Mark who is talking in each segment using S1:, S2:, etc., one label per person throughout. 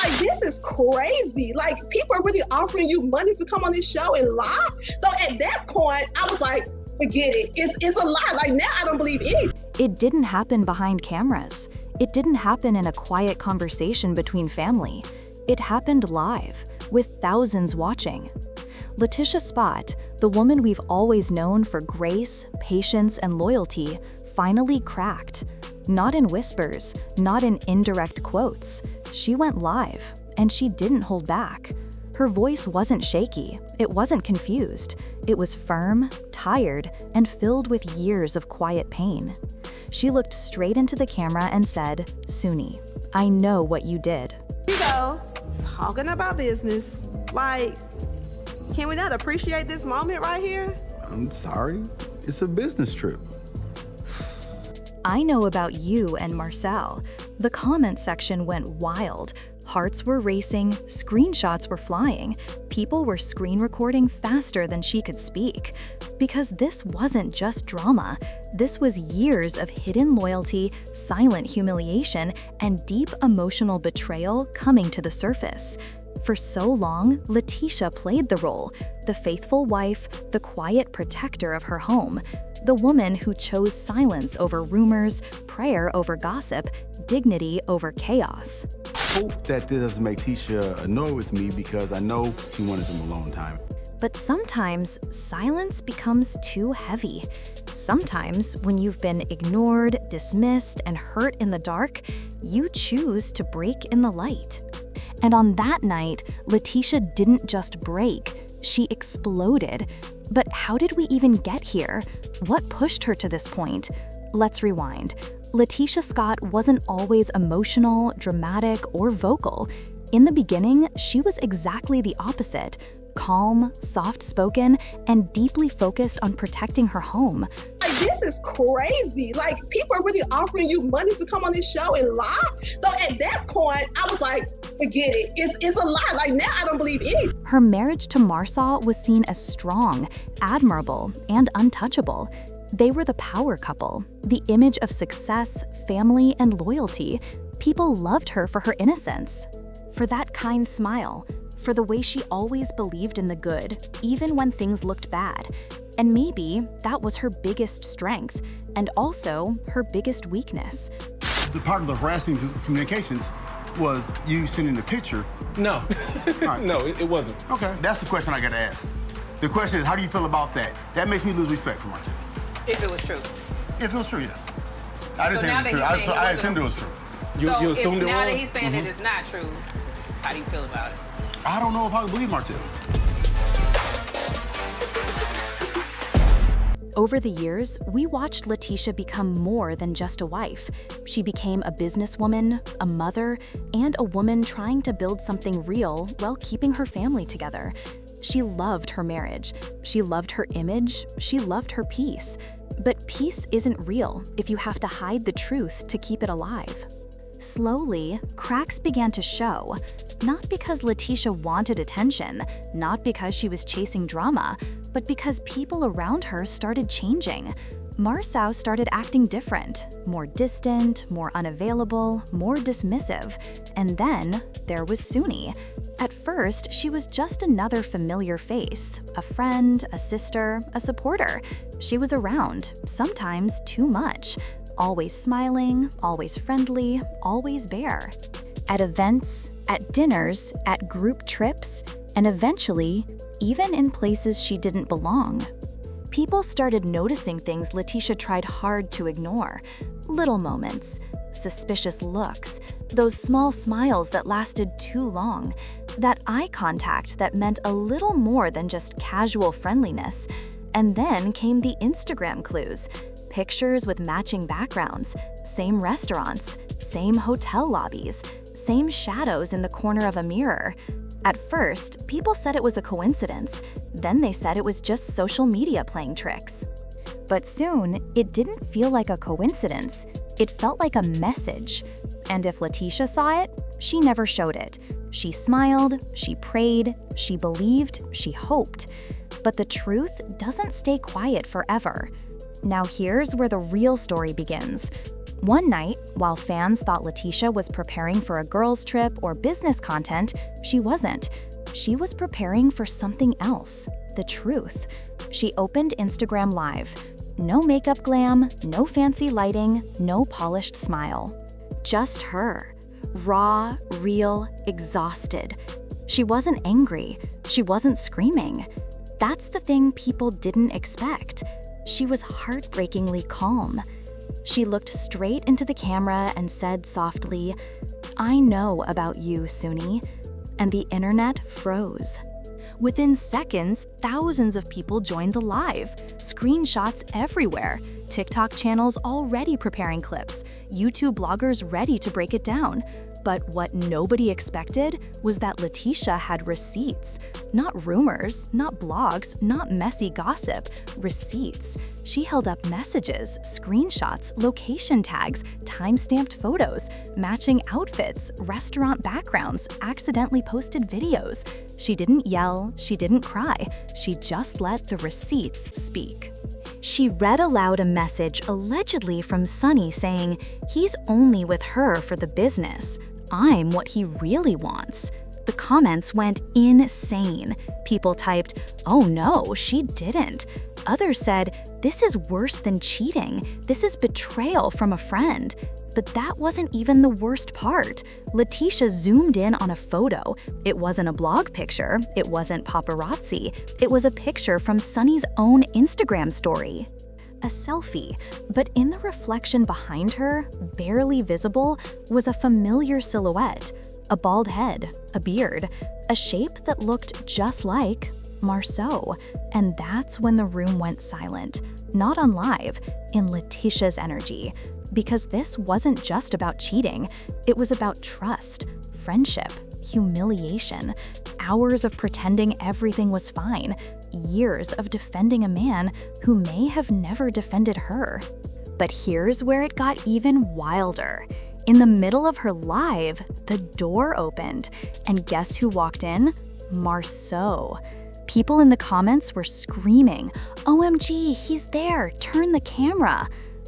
S1: Like, this is crazy. Like, people are really offering you money to come on this show and lie. So at that point, I was like, forget it. It's a lie. Like, now I don't believe anything.
S2: It didn't happen behind cameras. It didn't happen in a quiet conversation between family. It happened live, with thousands watching. LaTisha Spott, the woman we've always known for grace, patience, and loyalty, finally cracked. Not in whispers, not in indirect quotes. She went live, and she didn't hold back. Her voice wasn't shaky, it wasn't confused. It was firm, tired, and filled with years of quiet pain. She looked straight into the camera and said, "Sunni, I know what you did."
S3: You go, talking about business. Like, can we not appreciate this moment right here?
S4: I'm sorry, it's a business trip.
S2: I know about you and Marsau. The comment section went wild. Hearts were racing, screenshots were flying, people were screen recording faster than she could speak. Because this wasn't just drama. This was years of hidden loyalty, silent humiliation, and deep emotional betrayal coming to the surface. For so long, LaTisha played the role, the faithful wife, the quiet protector of her home, the woman who chose silence over rumors, prayer over gossip, dignity over chaos.
S4: I hope that this doesn't make Tisha annoyed with me because I know she wanted some alone time.
S2: But sometimes silence becomes too heavy. Sometimes, when you've been ignored, dismissed, and hurt in the dark, you choose to break in the light. And on that night, LaTisha didn't just break, she exploded. But how did we even get here? What pushed her to this point? Let's rewind. LaTisha Scott wasn't always emotional, dramatic, or vocal. In the beginning, she was exactly the opposite. Calm, soft-spoken, and deeply focused on protecting her home.
S1: Like, this is crazy. Like, people are really offering you money to come on this show and lie. So at that point, I was like, forget it. It's a lie. Like, now I don't believe anything.
S2: Her marriage to Marsau was seen as strong, admirable, and untouchable. They were the power couple, the image of success, family, and loyalty. People loved her for her innocence, for that kind smile, for the way she always believed in the good, even when things looked bad. And maybe that was her biggest strength, and also her biggest weakness.
S4: The part of the harassing communications was you sending the picture.
S5: No,
S4: Right.
S5: no, it wasn't.
S4: Okay, that's the question I gotta ask. The question is, how do you feel about that? That makes me lose respect for Marcus.
S6: If it was true.
S4: If it was true, yeah. I didn't
S6: So
S4: say
S6: now
S4: it was
S6: that
S4: true.
S6: he's saying
S4: I
S6: it
S4: assumed it was true.
S6: So
S5: You assumed
S6: if
S5: it
S6: now
S5: was?
S6: that he's saying that it's not true, how do you feel about it?
S4: I don't know if I would believe Marcus.
S2: Over the years, we watched LaTisha become more than just a wife. She became a businesswoman, a mother, and a woman trying to build something real while keeping her family together. She loved her marriage. She loved her image. She loved her peace. But peace isn't real if you have to hide the truth to keep it alive. Slowly, cracks began to show, not because LaTisha wanted attention, not because she was chasing drama, but because people around her started changing. Marsau started acting different, more distant, more unavailable, more dismissive. And then there was Sunni. At first, she was just another familiar face, a friend, a sister, a supporter. She was around, sometimes too much, always smiling, always friendly, always bare. At events, at dinners, at group trips, and eventually, even in places she didn't belong. People started noticing things LaTisha tried hard to ignore. Little moments, suspicious looks, those small smiles that lasted too long, that eye contact that meant a little more than just casual friendliness. And then came the Instagram clues. Pictures with matching backgrounds, same restaurants, same hotel lobbies, same shadows in the corner of a mirror. At first, people said it was a coincidence. Then they said it was just social media playing tricks. But soon, it didn't feel like a coincidence. It felt like a message. And if LaTisha saw it, she never showed it. She smiled, she prayed, she believed, she hoped. But the truth doesn't stay quiet forever. Now here's where the real story begins. One night, while fans thought LaTisha was preparing for a girls' trip or business content, she wasn't. She was preparing for something else, the truth. She opened Instagram Live. No makeup glam, no fancy lighting, no polished smile. Just her. Raw, real, exhausted. She wasn't angry. She wasn't screaming. That's the thing people didn't expect. She was heartbreakingly calm. She looked straight into the camera and said softly, "I know about you, Sunni." And the internet froze. Within seconds, thousands of people joined the live. Screenshots everywhere. TikTok channels already preparing clips. YouTube bloggers ready to break it down. But what nobody expected was that LaTisha had receipts. Not rumors, not blogs, not messy gossip. Receipts. She held up messages, screenshots, location tags, time-stamped photos, matching outfits, restaurant backgrounds, accidentally posted videos. She didn't yell, she didn't cry, she just let the receipts speak. She read aloud a message allegedly from Sunni saying, "He's only with her for the business. I'm what he really wants." The comments went insane. People typed, "Oh no, she didn't." Others said, "This is worse than cheating. This is betrayal from a friend." But that wasn't even the worst part. LaTisha zoomed in on a photo. It wasn't a blog picture. It wasn't paparazzi. It was a picture from Sunni's own Instagram story. A selfie, but in the reflection behind her, barely visible, was a familiar silhouette. A bald head, a beard, a shape that looked just like Marsau. And that's when the room went silent. Not on live, in LaTisha's energy. Because this wasn't just about cheating, it was about trust, friendship, humiliation, hours of pretending everything was fine, years of defending a man who may have never defended her. But here's where it got even wilder. In the middle of her live, the door opened, and guess who walked in? Marsau. People in the comments were screaming, "OMG, he's there, turn the camera."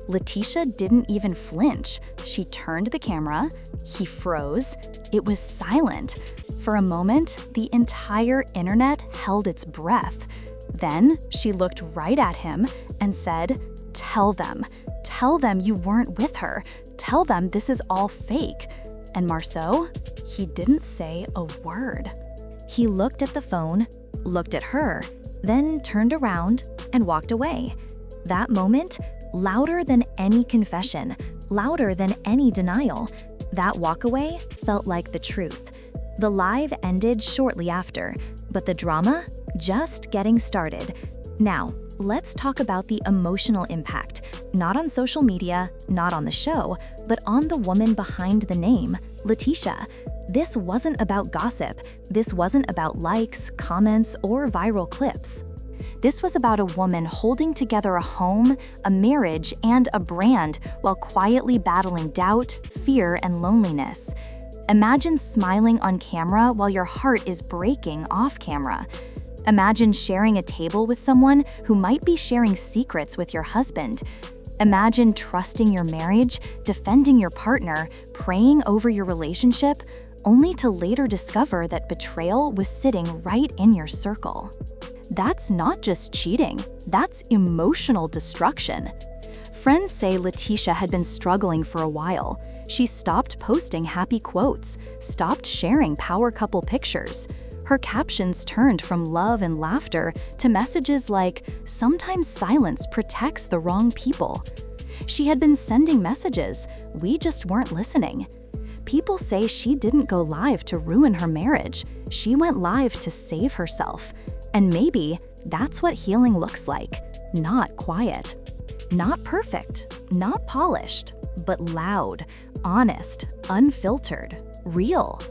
S2: LaTisha didn't even flinch. She turned the camera. He froze. It was silent. For a moment, the entire internet held its breath. Then she looked right at him and said, "Tell them. Tell them you weren't with her. Tell them this is all fake." And Marsau, he didn't say a word. He looked at the phone, looked at her, then turned around and walked away. That moment, louder than any confession, louder than any denial. That walkaway felt like the truth. The live ended shortly after, but the drama just getting started. Now, let's talk about the emotional impact, not on social media, not on the show, but on the woman behind the name, LaTisha. This wasn't about gossip. This wasn't about likes, comments, or viral clips. This was about a woman holding together a home, a marriage, and a brand while quietly battling doubt, fear, and loneliness. Imagine smiling on camera while your heart is breaking off camera. Imagine sharing a table with someone who might be sharing secrets with your husband. Imagine trusting your marriage, defending your partner, praying over your relationship, only to later discover that betrayal was sitting right in your circle. That's not just cheating, that's emotional destruction. Friends say LaTisha had been struggling for a while. She stopped posting happy quotes, stopped sharing power couple pictures. Her captions turned from love and laughter to messages like, "Sometimes silence protects the wrong people." She had been sending messages, "We just weren't listening." People say she didn't go live to ruin her marriage. She went live to save herself. And maybe that's what healing looks like. Not quiet. Not perfect. Not polished. But loud, honest, unfiltered, real.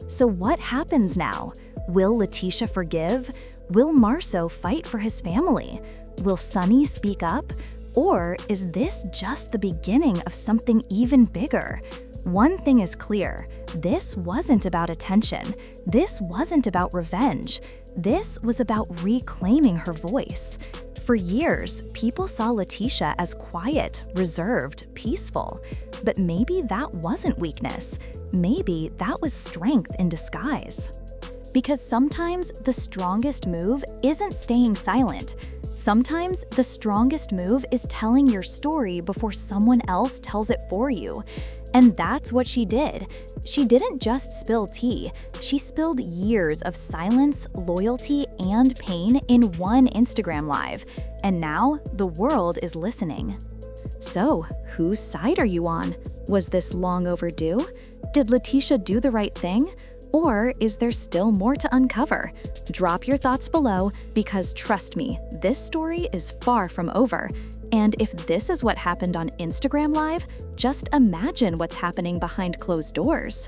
S2: So what happens now? Will LaTisha forgive? Will Marsau fight for his family? Will Sunni speak up? Or is this just the beginning of something even bigger? One thing is clear, this wasn't about attention. This wasn't about revenge. This was about reclaiming her voice. For years, people saw LaTisha as quiet, reserved, peaceful. But maybe that wasn't weakness. Maybe that was strength in disguise. Because sometimes the strongest move isn't staying silent. Sometimes the strongest move is telling your story before someone else tells it for you. And that's what she did. She didn't just spill tea. She spilled years of silence, loyalty, and pain in one Instagram Live. And now the world is listening. So, whose side are you on? Was this long overdue? Did LaTisha do the right thing? Or is there still more to uncover? Drop your thoughts below because trust me, this story is far from over. And if this is what happened on Instagram Live, just imagine what's happening behind closed doors.